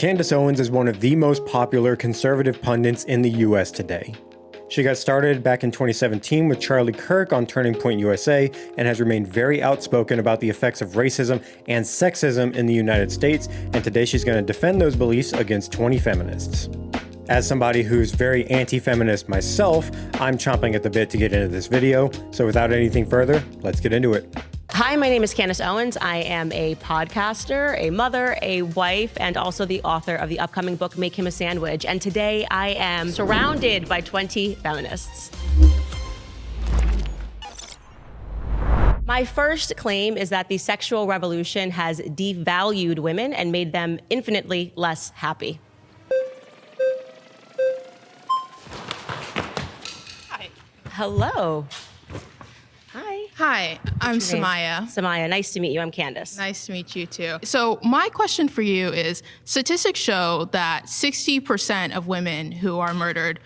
Candace Owens is one of the most popular conservative pundits in the US today. She got started back in 2017 with Charlie Kirk on Turning Point USA and has remained very outspoken about the effects of racism and sexism in the United States, and today she's going to defend those beliefs against 20 feminists. As somebody who's very anti-feminist myself, I'm chomping at the bit to get into this video, so without anything further, let's get into it. Hi, my name is Candace Owens. I am a podcaster, a mother, a wife, and also the author of the upcoming book, Make Him a Sandwich. And today I am surrounded by 20 feminists. My first claim is that the sexual revolution has devalued women and made them infinitely less happy. Hi. Hello. Hi, I'm Samaya. Samaya, nice to meet you. I'm Candace. Nice to meet you too. So my question for you is, statistics show that 60% of women who are murdered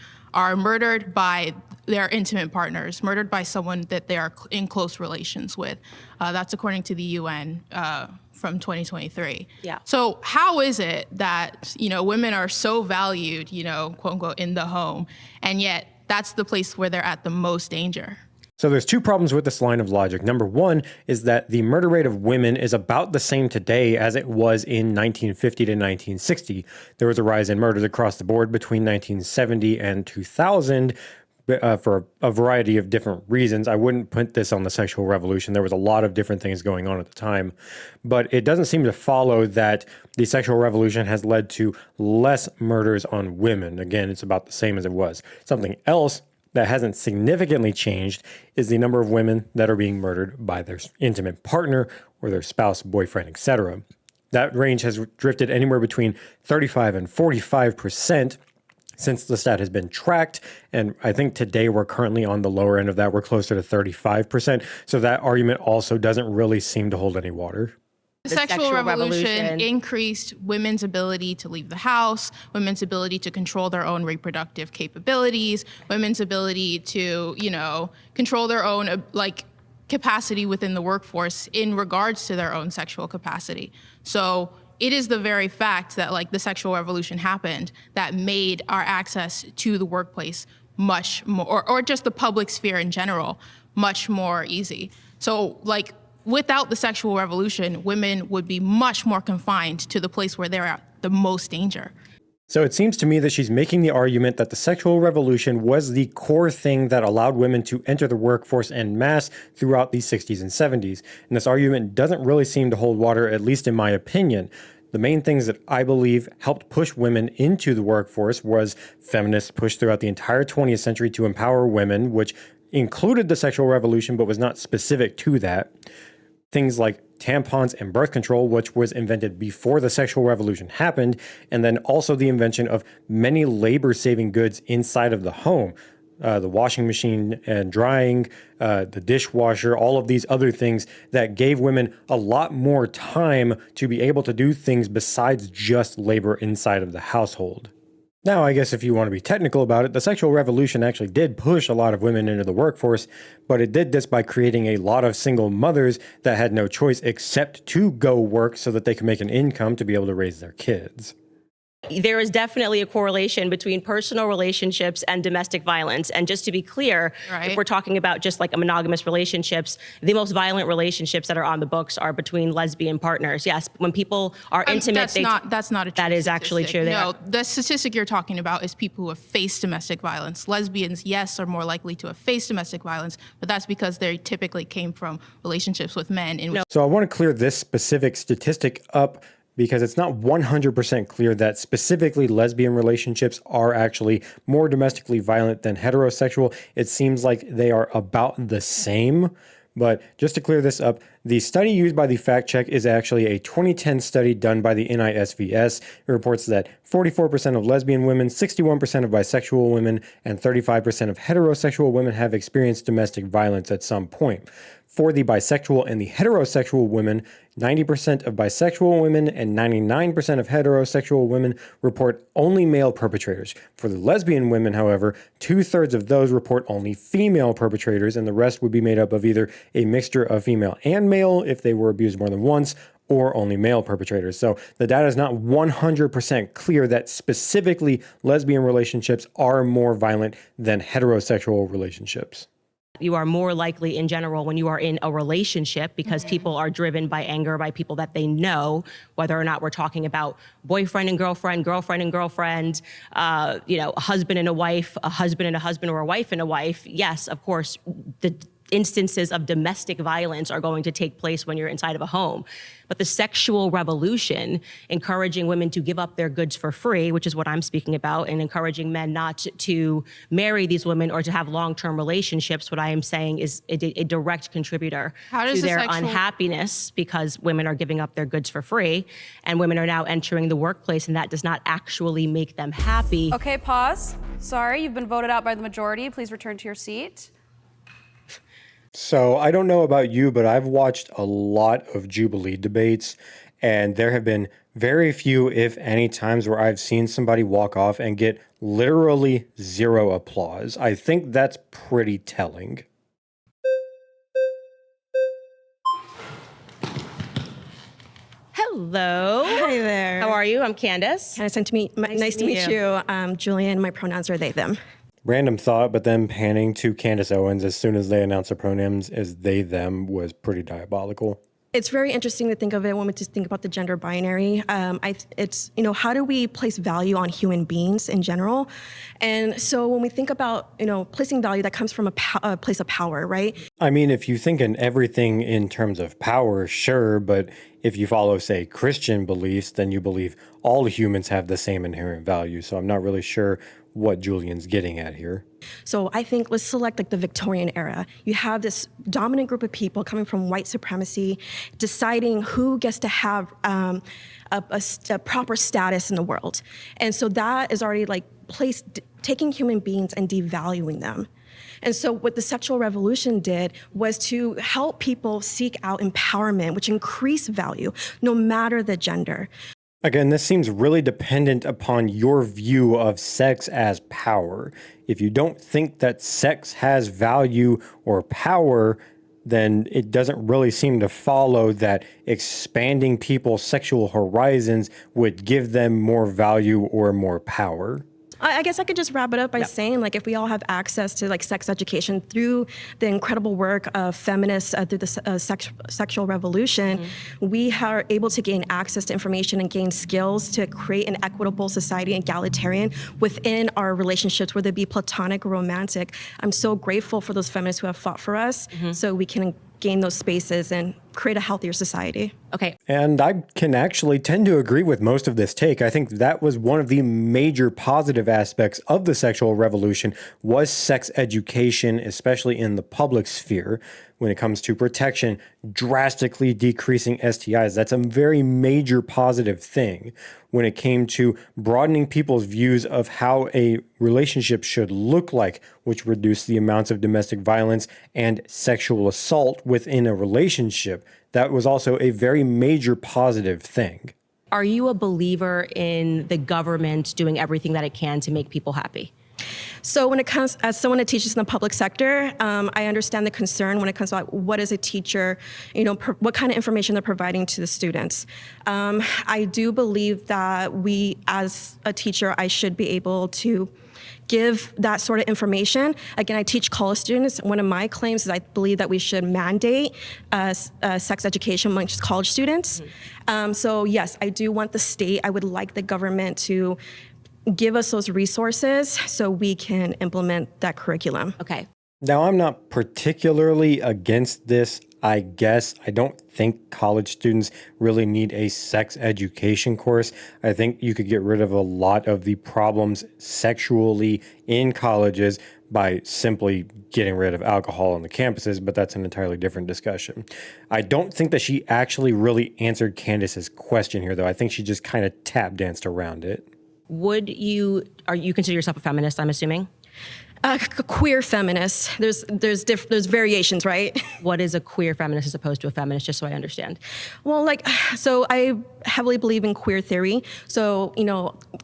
by their intimate partners, murdered by someone that they are in close relations with. That's according to the UN from 2023. Yeah. So how is it that, women are so valued, quote unquote, in the home, and yet that's the place where they're at the most danger? So there's two problems with this line of logic. Number one is that the murder rate of women is about the same today as it was in 1950 to 1960. There was a rise in murders across the board between 1970 and 2000 for a variety of different reasons. I wouldn't put this on the sexual revolution. There was a lot of different things going on at the time. But it doesn't seem to follow that the sexual revolution has led to less murders on women. Again, it's about the same as it was. Something else that hasn't significantly changed is the number of women that are being murdered by their intimate partner or their spouse, boyfriend, etc. That range has drifted anywhere between 35 and 45% since the stat has been tracked. And I think today we're currently on the lower end of that. We're closer to 35%. So that argument also doesn't really seem to hold any water. The sexual revolution increased women's ability to leave the house, women's ability to control their own reproductive capabilities, women's ability to, control their own capacity within the workforce in regards to their own sexual capacity. So it is the very fact that the sexual revolution happened that made our access to the workplace much more, or just the public sphere in general, much more easy. So without the sexual revolution, women would be much more confined to the place where they're at the most danger. So it seems to me that she's making the argument that the sexual revolution was the core thing that allowed women to enter the workforce en masse throughout the 60s and 70s. And this argument doesn't really seem to hold water, at least in my opinion. The main things that I believe helped push women into the workforce was feminist push throughout the entire 20th century to empower women, which included the sexual revolution but was not specific to that. Things like tampons and birth control, which was invented before the sexual revolution happened, and then also the invention of many labor-saving goods inside of the home. The washing machine and drying, the dishwasher, all of these other things that gave women a lot more time to be able to do things besides just labor inside of the household. Now, I guess if you want to be technical about it, the sexual revolution actually did push a lot of women into the workforce, but it did this by creating a lot of single mothers that had no choice except to go work so that they could make an income to be able to raise their kids. There is definitely a correlation between personal relationships and domestic violence. And just to be clear, right, if we're talking about just a monogamous relationships, the most violent relationships that are on the books are between lesbian partners. Yes, when people are intimate, that's not a true that is actually true. No, the statistic you're talking about is people who have faced domestic violence. Lesbians, yes, are more likely to have faced domestic violence, but that's because they typically came from relationships with men. So I want to clear this specific statistic up, because it's not 100% clear that specifically lesbian relationships are actually more domestically violent than heterosexual. It seems like they are about the same. But just to clear this up, the study used by the fact check is actually a 2010 study done by the NISVS. It reports that 44% of lesbian women, 61% of bisexual women, and 35% of heterosexual women have experienced domestic violence at some point. For the bisexual and the heterosexual women, 90% of bisexual women and 99% of heterosexual women report only male perpetrators. For the lesbian women, however, 2/3 of those report only female perpetrators, and the rest would be made up of either a mixture of female and male if they were abused more than once, or only male perpetrators. So the data is not 100% clear that specifically lesbian relationships are more violent than heterosexual relationships. You are more likely in general when you are in a relationship because people are driven by anger by people that they know, whether or not we're talking about boyfriend and girlfriend, girlfriend and girlfriend, a husband and a wife, a husband and a husband, or a wife and a wife. Yes, of course, the instances of domestic violence are going to take place when you're inside of a home. But the sexual revolution, encouraging women to give up their goods for free, which is what I'm speaking about, and encouraging men not to marry these women or to have long-term relationships, what I am saying is a direct contributor to their unhappiness because women are giving up their goods for free and women are now entering the workplace and that does not actually make them happy. Okay, pause. Sorry, you've been voted out by the majority. Please return to your seat. So I don't know about you, but I've watched a lot of Jubilee debates, and there have been very few, if any, times where I've seen somebody walk off and get literally zero applause. I think that's pretty telling. Hello. Hi there. How are you? I'm Candace. Nice to meet you. Julian, my pronouns are they, them. Random thought, but then panning to Candace Owens as soon as they announced their pronouns as they, them was pretty diabolical. It's very interesting to think of it when we just think about the gender binary. It's, how do we place value on human beings in general? And so when we think about, placing value, that comes from a place of power, right? I mean, if you think in everything in terms of power, sure, but if you follow, say, Christian beliefs, then you believe all humans have the same inherent value. So I'm not really sure what Julian's getting at here. So I think let's select like the Victorian era. You have this dominant group of people coming from white supremacy, deciding who gets to have a proper status in the world. And so that is already like taking human beings and devaluing them. And so what the sexual revolution did was to help people seek out empowerment, which increased value, no matter the gender. Again, this seems really dependent upon your view of sex as power. If you don't think that sex has value or power, then it doesn't really seem to follow that expanding people's sexual horizons would give them more value or more power. I guess I could just wrap it up by saying, like, if we all have access to like sex education through the incredible work of feminists through the sexual revolution, we are able to gain access to information and gain skills to create an equitable society, egalitarian within our relationships, whether it be platonic or romantic. I'm so grateful for those feminists who have fought for us so we can gain those spaces and create a healthier society. Okay. And I can actually tend to agree with most of this take. I think that was one of the major positive aspects of the sexual revolution was sex education, especially in the public sphere. When it comes to protection, drastically decreasing STIs, that's a very major positive thing. When it came to broadening people's views of how a relationship should look like, which reduced the amounts of domestic violence and sexual assault within a relationship, that was also a very major positive thing. Are you a believer in the government doing everything that it can to make people happy? So when it comes, as someone that teaches in the public sector, I understand the concern when it comes to like, what is a teacher, what kind of information they're providing to the students. I do believe that we, as a teacher, I should be able to give that sort of information. Again, I teach college students. One of my claims is I believe that we should mandate sex education amongst college students. So yes, I do want the state, I would like the government to give us those resources so we can implement that curriculum. Okay. Now, I'm not particularly against this. I guess I don't think college students really need a sex education course. I think you could get rid of a lot of the problems sexually in colleges by simply getting rid of alcohol on the campuses, but that's an entirely different discussion. I don't think that she actually really answered Candace's question here, though. I think she just kind of tap danced around it. You consider yourself a feminist, I'm assuming? Queer feminist. There's variations, right? What is a queer feminist as opposed to a feminist, just so I understand? Well, so I heavily believe in queer theory. So,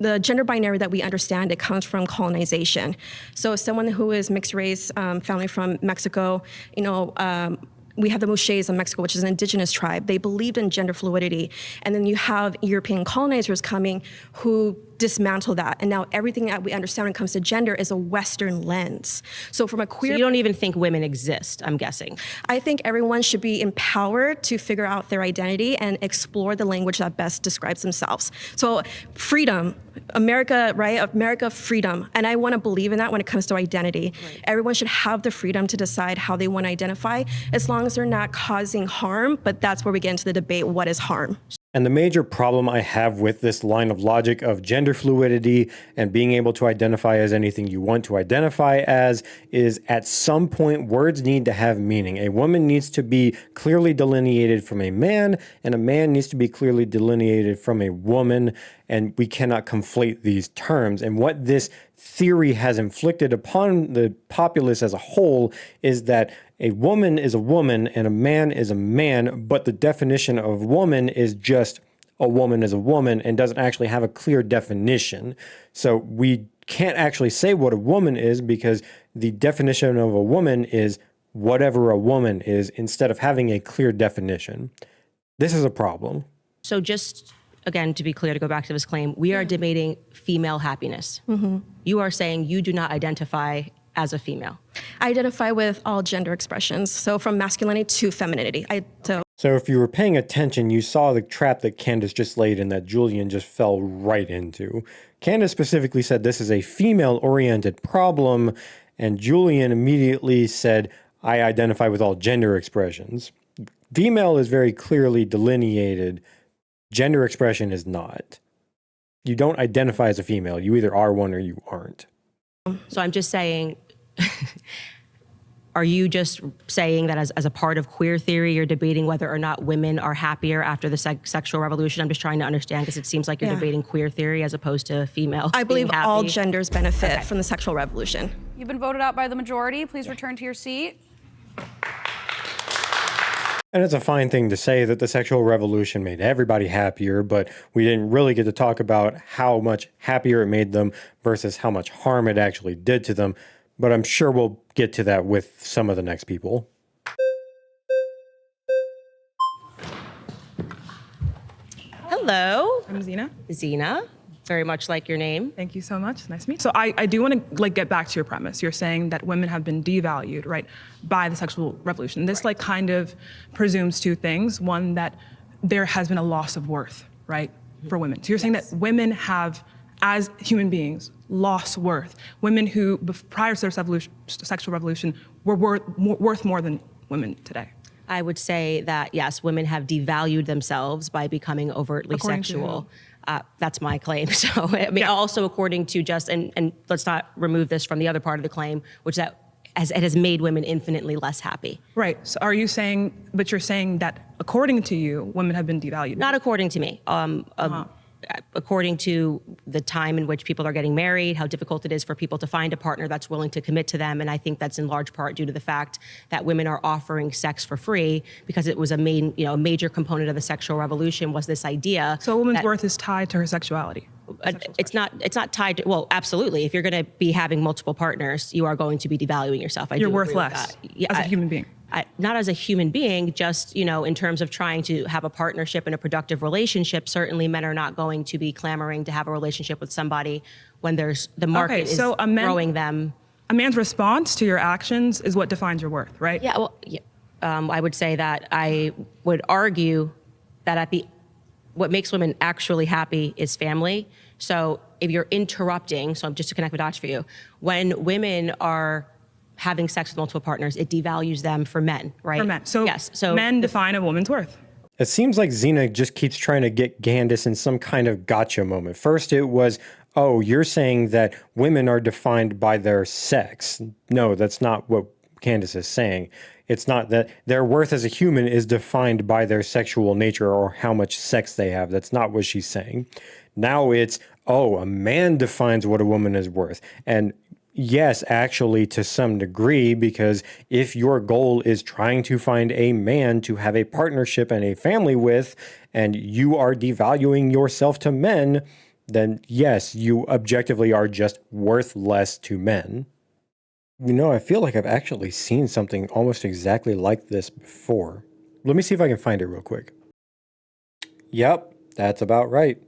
the gender binary that we understand, it comes from colonization. So someone who is mixed race, family from Mexico, we have the Moches in Mexico, which is an indigenous tribe. They believed in gender fluidity. And then you have European colonizers coming who dismantle that. And now everything that we understand when it comes to gender is a Western lens. So from a queer... So you don't even think women exist, I'm guessing. I think everyone should be empowered to figure out their identity and explore the language that best describes themselves. So freedom, America, right? America, freedom. And I want to believe in that when it comes to identity. Right. Everyone should have the freedom to decide how they want to identify, as long as they're not causing harm. But that's where we get into the debate, what is harm? And the major problem I have with this line of logic of gender fluidity and being able to identify as anything you want to identify as is, at some point, words need to have meaning. A woman needs to be clearly delineated from a man, and a man needs to be clearly delineated from a woman, and we cannot conflate these terms. And what this theory has inflicted upon the populace as a whole is that a woman is a woman and a man is a man, but the definition of woman is just a woman is a woman and doesn't actually have a clear definition. So we can't actually say what a woman is, because the definition of a woman is whatever a woman is, instead of having a clear definition. This is a problem. So just, again, to be clear, to go back to this claim, we are debating female happiness. Mm-hmm. You are saying you do not identify as a female. I identify with all gender expressions, so from masculinity to femininity. So if you were paying attention, you saw the trap that Candace just laid and that Julian just fell right into. Candace specifically said this is a female-oriented problem, and Julian immediately said, I identify with all gender expressions. Female is very clearly delineated. Gender expression is not. You don't identify as a female. You either are one or you aren't. So I'm just saying, are you just saying that as a part of queer theory, you're debating whether or not women are happier after the sexual revolution? I'm just trying to understand, because it seems like you're debating queer theory as opposed to female. I believe all genders benefit from the sexual revolution. You've been voted out by the majority. Please return to your seat. And it's a fine thing to say that the sexual revolution made everybody happier, but we didn't really get to talk about how much happier it made them versus how much harm it actually did to them. But I'm sure we'll get to that with some of the next people. Hello. I'm Zena. Zena. Very much like your name. Thank you so much. Nice to meet you. So I do want to get back to your premise. You're saying that women have been devalued, right, by the sexual revolution. This kind of presumes two things. One, that there has been a loss of worth, right, for women. So you're saying that women have, as human beings, lost worth. Women who, prior to their sexual revolution, were worth more than women today. I would say that, yes, women have devalued themselves by becoming overtly sexual. That's my claim. So, I mean, also according to just, and let's not remove this from the other part of the claim, which that it has made women infinitely less happy. Right. So are you saying, but you're saying that according to you, women have been devalued? Not according to me. According to the time in which people are getting married, how difficult it is for people to find a partner that's willing to commit to them. And I think that's in large part due to the fact that women are offering sex for free, because it was a major component of the sexual revolution was this idea. So a woman's worth is tied to her sexuality? It's not tied to, well, absolutely. If you're going to be having multiple partners, you are going to be devaluing yourself. You're worth less as a human being. Not as a human being, just, in terms of trying to have a partnership and a productive relationship. Certainly men are not going to be clamoring to have a relationship with somebody when the market is growing them. A man's response to your actions is what defines your worth, right? Yeah, well, I would say that I would argue that what makes women actually happy is family. So if you're interrupting, so just to connect the dots for you, when women are having sex with multiple partners, it devalues them for men, right? For men. So, yes. So men define a woman's worth. It seems like Zena just keeps trying to get Candace in some kind of gotcha moment. First it was, oh, you're saying that women are defined by their sex. No, that's not what Candace is saying. It's not that their worth as a human is defined by their sexual nature or how much sex they have. That's not what she's saying. Now it's, oh, a man defines what a woman is worth. And yes, actually, to some degree, because if your goal is trying to find a man to have a partnership and a family with, and you are devaluing yourself to men, then yes, you objectively are just worth less to men. You know, I feel like I've actually seen something almost exactly like this before. Let me see if I can find it real quick. Yep, that's about right.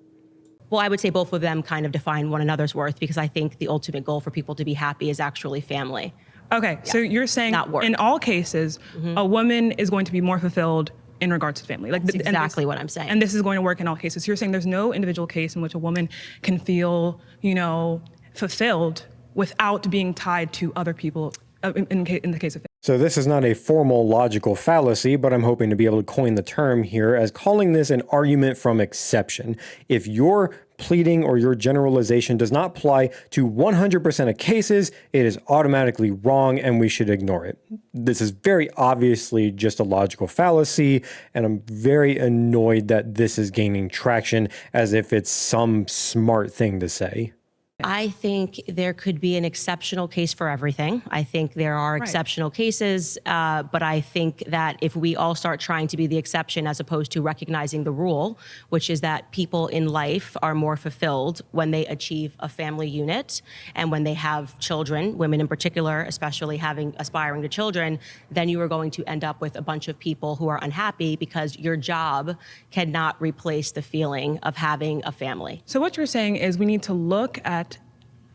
Well, I would say both of them kind of define one another's worth, because I think the ultimate goal for people to be happy is actually family. Okay, so you're saying Not work. in all cases, a woman is going to be more fulfilled in regards to family. That's exactly what I'm saying. And this is going to work in all cases. So you're saying there's no individual case in which a woman can feel, you know, fulfilled without being tied to other people in the case of family. So this is not a formal logical fallacy, but I'm hoping to be able to coin the term here as calling this an argument from exception. If your pleading or your generalization does not apply to 100% of cases, it is automatically wrong and we should ignore it. This is very obviously just a logical fallacy, and I'm very annoyed that this is gaining traction as if it's some smart thing to say. I think there could be an exceptional case for everything. I think there are exceptional cases, but I think that if we all start trying to be the exception as opposed to recognizing the rule, which is that people in life are more fulfilled when they achieve a family unit and when they have children, women in particular, especially aspiring to children, then you are going to end up with a bunch of people who are unhappy because your job cannot replace the feeling of having a family. So what you're saying is we need to look at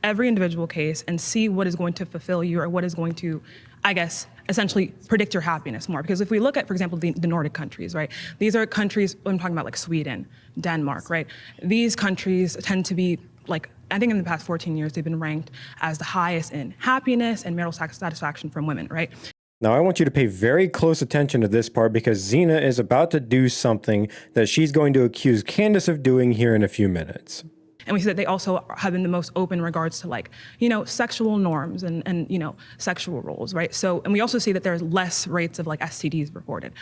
every individual case and see what is going to fulfill you or what is going to, I guess, essentially predict your happiness more. Because if we look at, for example, the Nordic countries, right? These are countries, I'm talking about like Sweden, Denmark, right? These countries tend to be like, I think in the past 14 years, they've been ranked as the highest in happiness and marital satisfaction from women, right? Now, I want you to pay very close attention to this part because Zena is about to do something that she's going to accuse Candace of doing here in a few minutes. And we see that they also have been the most open in regards to like, you know, sexual norms and you know, sexual roles, right? So, and we also see that there's less rates of like STDs reported.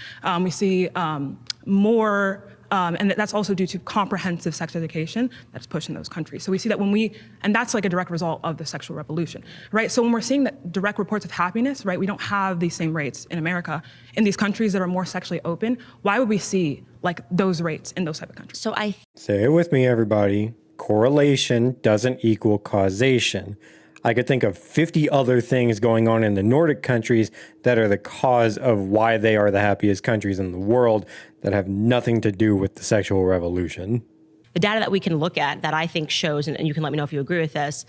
We see more, and that's also due to comprehensive sex education that's pushed in those countries. So we see that and that's like a direct result of the sexual revolution, right? So when we're seeing that direct reports of happiness, right, we don't have these same rates in America. In these countries that are more sexually open, why would we see like those rates in those type of countries? So Say it with me, everybody. Correlation doesn't equal causation. I could think of 50 other things going on in the Nordic countries that are the cause of why they are the happiest countries in the world that have nothing to do with the sexual revolution. The data that we can look at that I think shows, and you can let me know if you agree with this,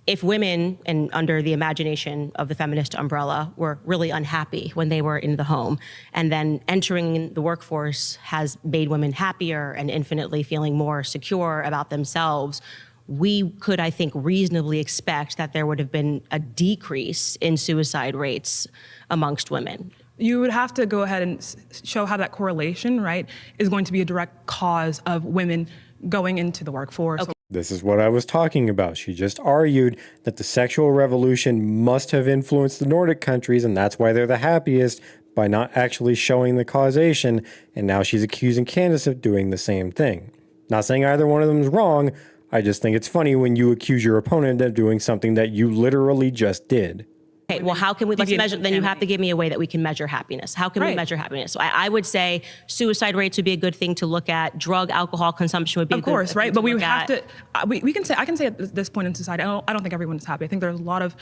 if women, and under the imagination of the feminist umbrella, were really unhappy when they were in the home, and then entering the workforce has made women happier and infinitely feeling more secure about themselves, we could, I think, reasonably expect that there would have been a decrease in suicide rates amongst women. You would have to go ahead and show how that correlation, right, is going to be a direct cause of women going into the workforce. Okay. This is what I was talking about. She just argued that the sexual revolution must have influenced the Nordic countries, and that's why they're the happiest, by not actually showing the causation, and now she's accusing Candace of doing the same thing. Not saying either one of them is wrong, I just think it's funny when you accuse your opponent of doing something that you literally just did. Okay, well, how can we, let's measure, then you have to give me a way that we can measure happiness. How can we measure happiness? So I would say suicide rates would be a good thing to look at. Drug, alcohol consumption would be a good thing to look at. Of course, right? But we would have to, I can say at this point in society, I don't think everyone is happy. I think there's a lot of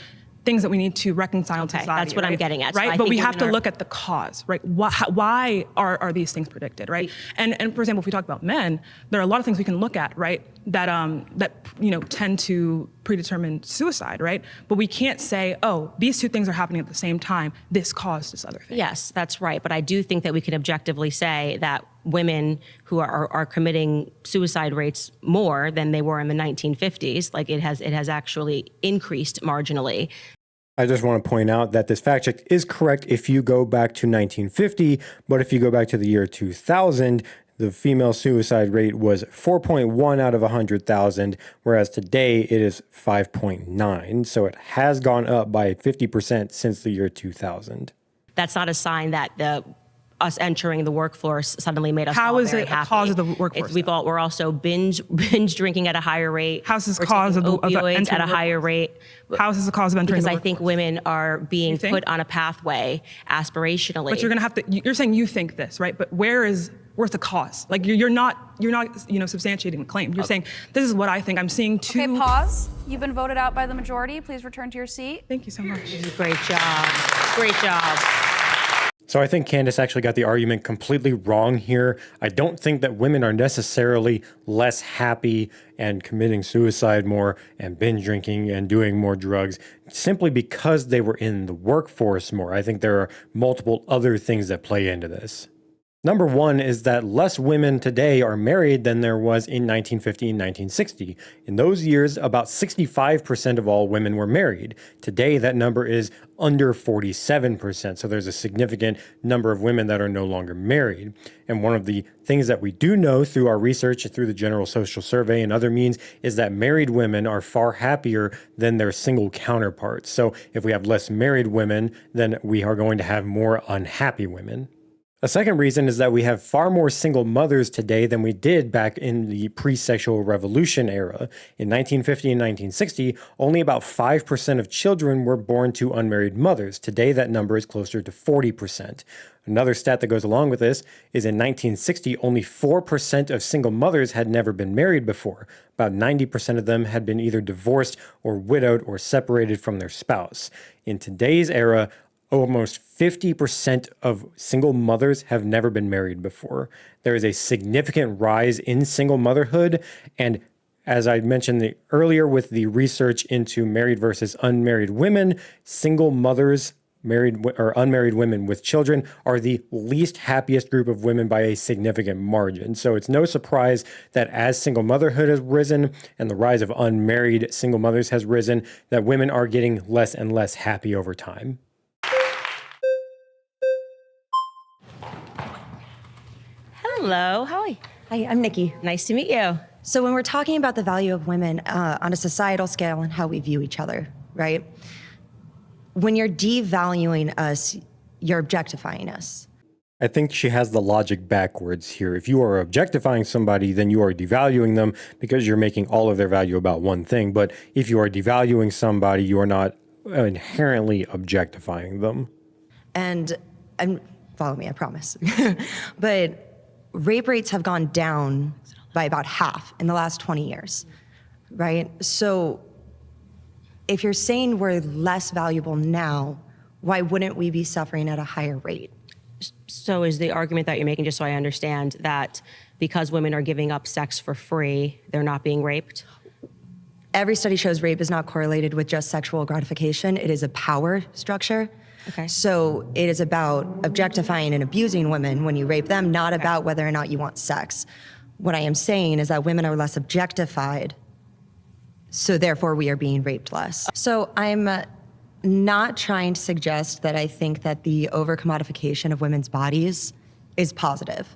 things that we need to reconcile to society. That's what I'm getting at. Right, So but we have to look at the cause, right? Why are these things predicted, right? And for example, if we talk about men, there are a lot of things we can look at, right? That you know tend to predetermine suicide, right? But we can't say, oh, these two things are happening at the same time. This caused this other thing. Yes, that's right. But I do think that we can objectively say that women who are committing suicide rates more than they were in the 1950s, like it has actually increased marginally. I just want to point out that this fact check is correct if you go back to 1950, but if you go back to the year 2000, the female suicide rate was 4.1 out of 100,000, whereas today it is 5.9. So it has gone up by 50% since the year 2000. That's not a sign that us entering the workforce suddenly made us How all is very it happy. a cause of the workforce? We're also binge drinking at a higher rate. How's this We're cause of taking the opioids at a higher rate? How is this a cause of entering Because the I workforce? think women are being put on a pathway aspirationally. But you're gonna have to. You're saying you think this, right? But where's the cause? Like you're not substantiating the claim. You're saying this is what I think. I'm seeing two. Okay, pause. You've been voted out by the majority. Please return to your seat. Thank you so much. Great job. Great job. So I think Candace actually got the argument completely wrong here. I don't think that women are necessarily less happy and committing suicide more and binge drinking and doing more drugs simply because they were in the workforce more. I think there are multiple other things that play into this. Number one is that less women today are married than there was in 1950 and 1960. In those years, about 65% of all women were married. Today, that number is under 47%. So there's a significant number of women that are no longer married. And one of the things that we do know through our research and through the General Social Survey and other means is that married women are far happier than their single counterparts. So if we have less married women, then we are going to have more unhappy women. A second reason is that we have far more single mothers today than we did back in the pre-sexual revolution era. In 1950 and 1960, only about 5% of children were born to unmarried mothers. Today, that number is closer to 40%. Another stat that goes along with this is in 1960, only 4% of single mothers had never been married before. About 90% of them had been either divorced or widowed or separated from their spouse. In today's era, almost 50% of single mothers have never been married before. There is a significant rise in single motherhood. And as I mentioned earlier with the research into married versus unmarried women, single mothers, married or unmarried women with children are the least happiest group of women by a significant margin. So it's no surprise that as single motherhood has risen and the rise of unmarried single mothers has risen, that women are getting less and less happy over time. Hello, how are you? Hi, I'm Nikki. Nice to meet you. So when we're talking about the value of women on a societal scale and how we view each other, right? When you're devaluing us, you're objectifying us. I think she has the logic backwards here. If you are objectifying somebody, then you are devaluing them because you're making all of their value about one thing. But if you are devaluing somebody, you are not inherently objectifying them. And follow me, I promise. But rape rates have gone down by about half in the last 20 years, right? So if you're saying we're less valuable now, why wouldn't we be suffering at a higher rate? So is the argument that you're making, just so I understand, that because women are giving up sex for free, they're not being raped? Every study shows rape is not correlated with just sexual gratification. It is a power structure. Okay. So it is about objectifying and abusing women when you rape them, not about whether or not you want sex. What I am saying is that women are less objectified, so therefore we are being raped less. So I'm not trying to suggest that I think that the over-commodification of women's bodies is positive.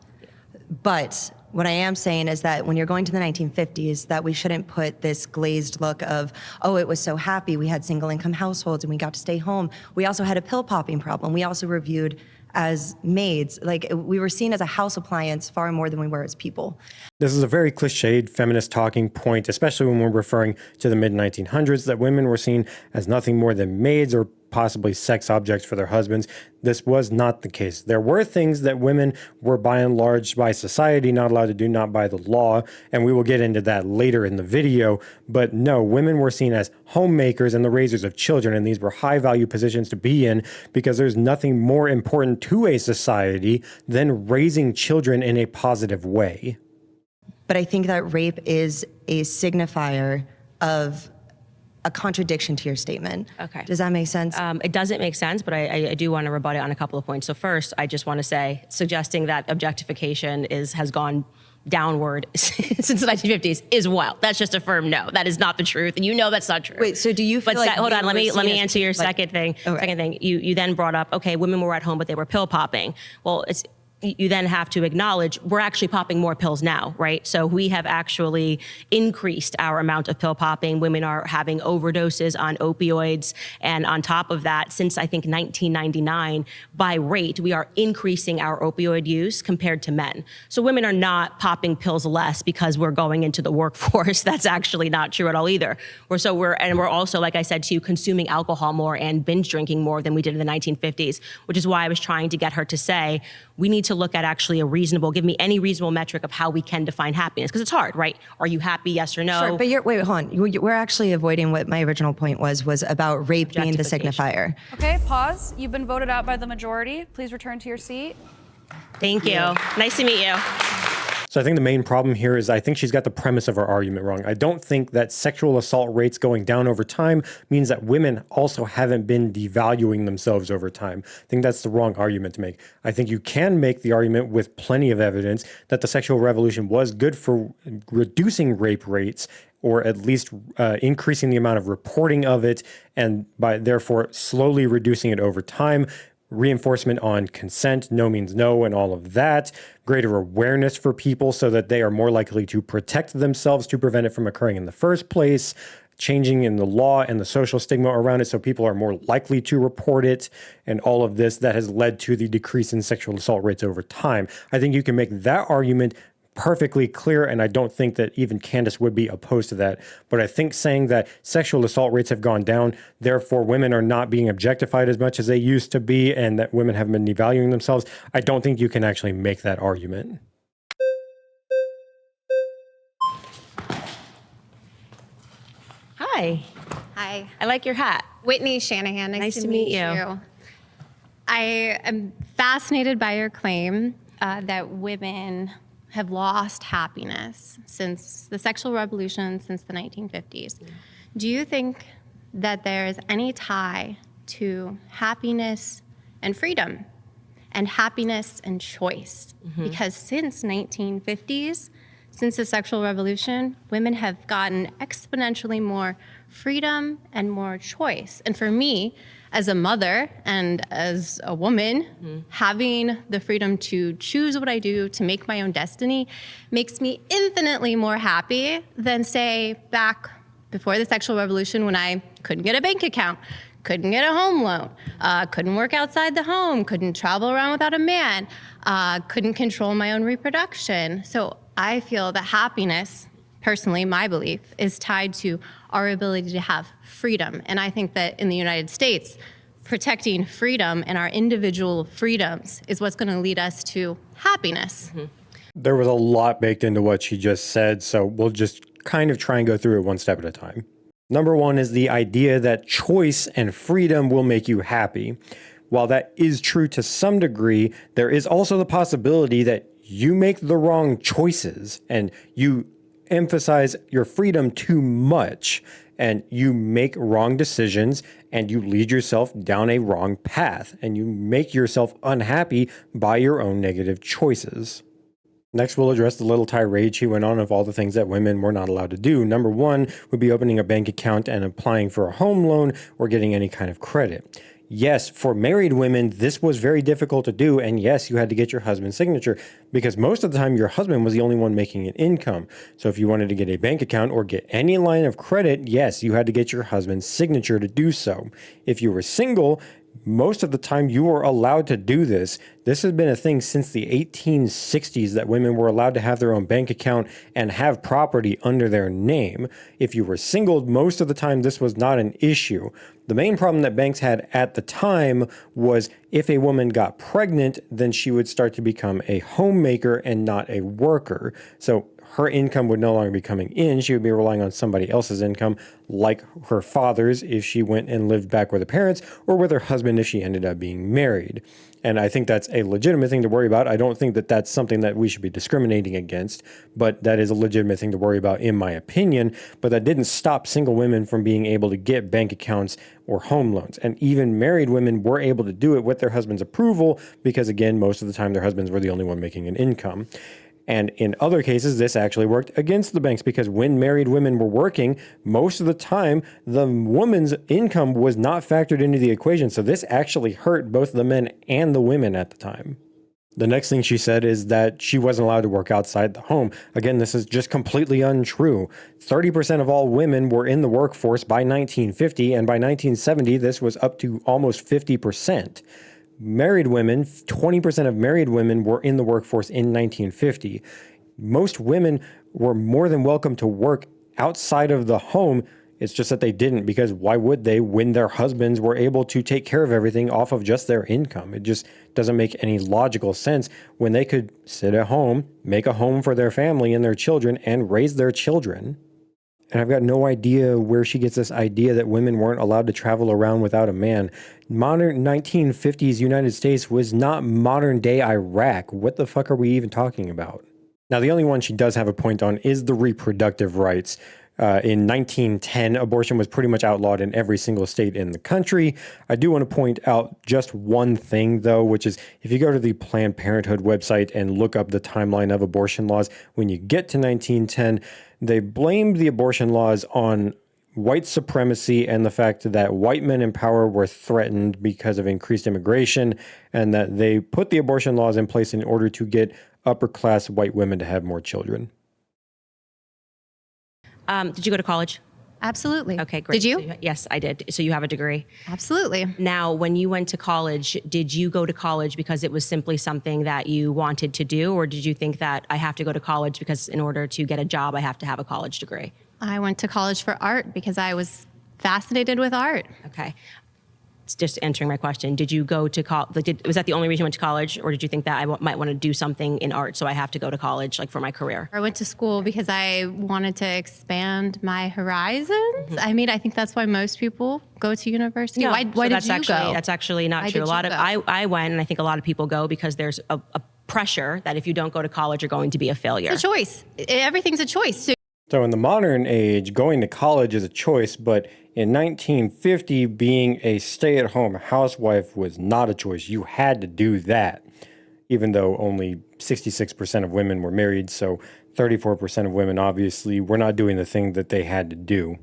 But what I am saying is that when you're going to the 1950s, that we shouldn't put this glazed look of, oh, it was so happy, we had single income households and we got to stay home. We also had a pill popping problem. We also were viewed as maids. Like, we were seen as a house appliance far more than we were as people. This is a very cliched feminist talking point, especially when we're referring to the mid-1900s, that women were seen as nothing more than maids or possibly sex objects for their husbands. This was not the case. There were things that women were by and large by society not allowed to do, not by the law, and we will get into that later in the video. But no, women were seen as homemakers and the raisers of children, and these were high value positions to be in because there's nothing more important to a society than raising children in a positive way. But I think that rape is a signifier of a contradiction to your statement. Okay. Does that make sense? It doesn't make sense, but I do want to rebut it on a couple of points. So first, I just want to say, suggesting that objectification has gone downward since the 1950s is wild. That's just a firm no. That is not the truth, and you know that's not true. Wait, so do you feel like hold on, let me answer your like, second thing. Okay. Second thing, you then brought up, okay, women were at home, but they were pill popping. Well, you then have to acknowledge we're actually popping more pills now, right? So we have actually increased our amount of pill popping. Women are having overdoses on opioids. And on top of that, since I think 1999, by rate, we are increasing our opioid use compared to men. So women are not popping pills less because we're going into the workforce. That's actually not true at all either. We're also, like I said to you, consuming alcohol more and binge drinking more than we did in the 1950s, which is why I was trying to get her to say, we need to to look at actually give me any reasonable metric of how we can define happiness, because it's hard, right? Are you happy, yes or no? Sure, but wait, hold on. We're actually avoiding what my original point was about rape being the signifier. Okay, pause. You've been voted out by the majority. Please return to your seat. Thank you. Nice to meet you. So I think the main problem here is I think she's got the premise of her argument wrong. I don't think that sexual assault rates going down over time means that women also haven't been devaluing themselves over time. I think that's the wrong argument to make. I think you can make the argument with plenty of evidence that the sexual revolution was good for reducing rape rates, or at least increasing the amount of reporting of it, and by therefore slowly reducing it over time. Reinforcement on consent, no means no, and all of that. Greater awareness for people so that they are more likely to protect themselves to prevent it from occurring in the first place. Changing in the law and the social stigma around it so people are more likely to report it, and all of this that has led to the decrease in sexual assault rates over time. I think you can make that argument perfectly clear, and I don't think that even Candace would be opposed to that. But I think saying that sexual assault rates have gone down, therefore women are not being objectified as much as they used to be, and that women have been devaluing themselves, I don't think you can actually make that argument. Hi. Hi. I like your hat. Whitney Shanahan. Nice to meet you. I am fascinated by your claim that women have lost happiness since the sexual revolution, since the 1950s. Do you think that there is any tie to happiness and freedom and happiness and choice? Because since 1950s, since the sexual revolution, women have gotten exponentially more freedom and more choice. And for me, as a mother and as a woman, having the freedom to choose what I do, to make my own destiny, makes me infinitely more happy than, say, back before the sexual revolution when I couldn't get a bank account, couldn't get a home loan, couldn't work outside the home, couldn't travel around without a man, couldn't control my own reproduction. So I feel that happiness, personally, my belief, is tied to our ability to have freedom. And I think that in the United States, protecting freedom and our individual freedoms is what's going to lead us to happiness. There was a lot baked into what she just said, so we'll just kind of try and go through it one step at a time. Number one is the idea that choice and freedom will make you happy. While that is true to some degree, there is also the possibility that you make the wrong choices and you emphasize your freedom too much, and you make wrong decisions, and you lead yourself down a wrong path, and you make yourself unhappy by your own negative choices. Next, we'll address the little tirade she went on of all the things that women were not allowed to do. Number one would be opening a bank account and applying for a home loan or getting any kind of credit. Yes, for married women, this was very difficult to do. And yes, you had to get your husband's signature because most of the time your husband was the only one making an income. So if you wanted to get a bank account or get any line of credit, yes, you had to get your husband's signature to do so. If you were single, most of the time you were allowed to do this. This has been a thing since the 1860s that women were allowed to have their own bank account and have property under their name. If you were single, most of the time this was not an issue. The main problem that banks had at the time was if a woman got pregnant, then she would start to become a homemaker and not a worker. So her income would no longer be coming in. She would be relying on somebody else's income, like her father's if she went and lived back with her parents, or with her husband if she ended up being married. And I think that's a legitimate thing to worry about. I don't think that that's something that we should be discriminating against, but that is a legitimate thing to worry about in my opinion. But that didn't stop single women from being able to get bank accounts or home loans. And even married women were able to do it with their husband's approval because, again, most of the time their husbands were the only one making an income. And in other cases, this actually worked against the banks because when married women were working, most of the time, the woman's income was not factored into the equation. So this actually hurt both the men and the women at the time. The next thing she said is that she wasn't allowed to work outside the home. Again, this is just completely untrue. 30% of all women were in the workforce by 1950, and by 1970, this was up to almost 50%. Married women, 20% of married women were in the workforce in 1950. Most women were more than welcome to work outside of the home It's just that they didn't, because why would they when their husbands were able to take care of everything off of just their income? It just doesn't make any logical sense when they could sit at home, make a home for their family and their children, and raise their children. And I've got no idea where she gets this idea that women weren't allowed to travel around without a man. Modern 1950s United States was not modern day Iraq. What the fuck are we even talking about? Now, the only one she does have a point on is the reproductive rights. In 1910, abortion was pretty much outlawed in every single state in the country. I do want to point out just one thing, though, which is if you go to the Planned Parenthood website and look up the timeline of abortion laws, when you get to 1910, they blamed the abortion laws on white supremacy and the fact that white men in power were threatened because of increased immigration, and that they put the abortion laws in place in order to get upper-class white women to have more children. Did you go to college? Absolutely. Okay, great. Did you? Yes, I did. So you have a degree. Absolutely. Now, when you went to college, did you go to college because it was simply something that you wanted to do, or did you think that I have to go to college because in order to get a job, I have to have a college degree? I went to college for art because I was fascinated with art. Okay. It's just answering my question. Did you go to college? Was that the only reason you went to college, or did you think that I might want to do something in art, so I have to go to college, like for my career? I went to school because I wanted to expand my horizons. Mm-hmm. I mean, I think that's why most people go to university. No, Why did you go? That's actually not true. I went, and I think a lot of people go because there's a pressure that if you don't go to college, you're going to be a failure. It's a choice. Everything's a choice. So in the modern age, going to college is a choice, but in 1950, being a stay-at-home housewife was not a choice. You had to do that, even though only 66% of women were married, so 34% of women obviously were not doing the thing that they had to do.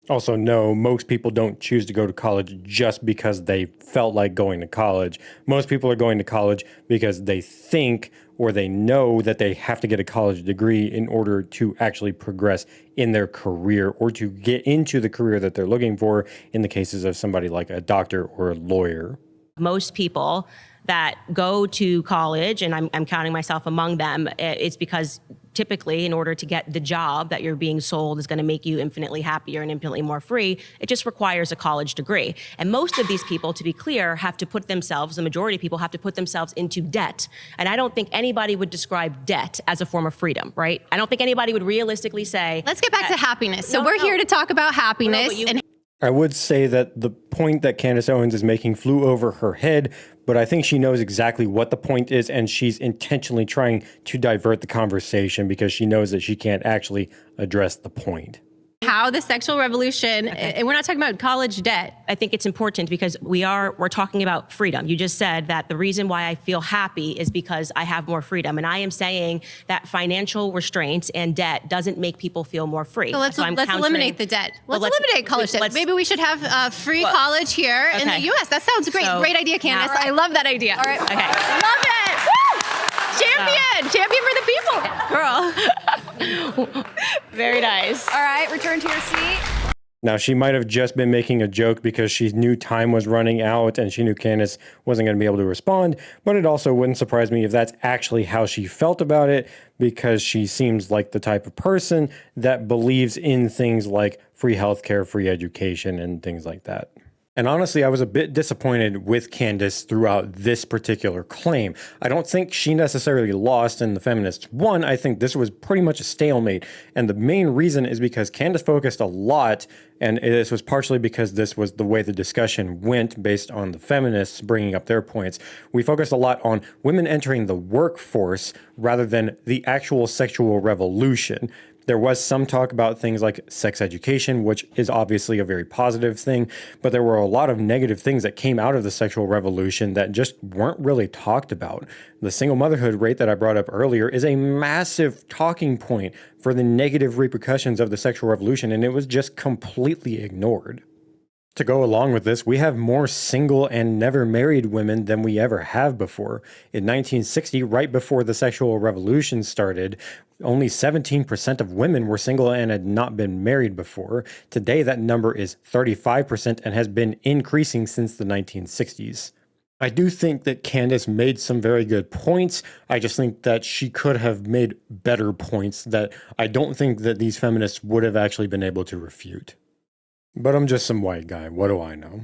Also, no, most people don't choose to go to college just because they felt like going to college. Most people are going to college because they think or they know that they have to get a college degree in order to actually progress in their career or to get into the career that they're looking for in the cases of somebody like a doctor or a lawyer. Most people that go to college, and I'm counting myself among them, it's because typically in order to get the job that you're being sold is going to make you infinitely happier and infinitely more free, it just requires a college degree. And most of these people, to be clear, have to put themselves, the majority of people have to put themselves into debt. And I don't think anybody would describe debt as a form of freedom, right? I don't think anybody would realistically say... Let's get back to happiness. So we're here to talk about happiness. I would say that the point that Candace Owens is making flew over her head, but I think she knows exactly what the point is, and she's intentionally trying to divert the conversation because she knows that she can't actually address the point. How the sexual revolution, and we're not talking about college debt. I think it's important because we're talking about freedom. You just said that the reason why I feel happy is because I have more freedom. And I am saying that financial restraints and debt doesn't make people feel more free. So let's eliminate the debt. Let's eliminate college debt. Maybe we should have free college here in the U.S. That sounds great. Great idea, Candace. I love that idea. All right. Okay. Love it. Woo! Champion for the people. Girl. Very nice. All right, return to your seat. Now, she might have just been making a joke because she knew time was running out and she knew Candace wasn't going to be able to respond, but it also wouldn't surprise me if that's actually how she felt about it, because she seems like the type of person that believes in things like free healthcare, free education, and things like that. And honestly, I was a bit disappointed with Candace throughout this particular claim. I don't think she necessarily lost in the Feminists won. I think this was pretty much a stalemate. And the main reason is because Candace focused a lot, and this was partially because this was the way the discussion went based on the Feminists bringing up their points. We focused a lot on women entering the workforce rather than the actual sexual revolution. There was some talk about things like sex education, which is obviously a very positive thing, but there were a lot of negative things that came out of the sexual revolution that just weren't really talked about. The single motherhood rate that I brought up earlier is a massive talking point for the negative repercussions of the sexual revolution, and it was just completely ignored. To go along with this, we have more single and never married women than we ever have before. In 1960, right before the sexual revolution started, only 17% of women were single and had not been married before. Today, that number is 35% and has been increasing since the 1960s. I do think that Candace made some very good points. I just think that she could have made better points that I don't think that these feminists would have actually been able to refute. But I'm just some white guy. What do I know?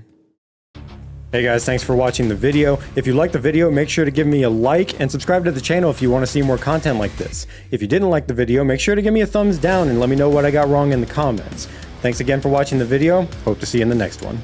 Hey guys, thanks for watching the video. If you liked the video, make sure to give me a like and subscribe to the channel if you want to see more content like this. If you didn't like the video, make sure to give me a thumbs down and let me know what I got wrong in the comments. Thanks again for watching the video. Hope to see you in the next one.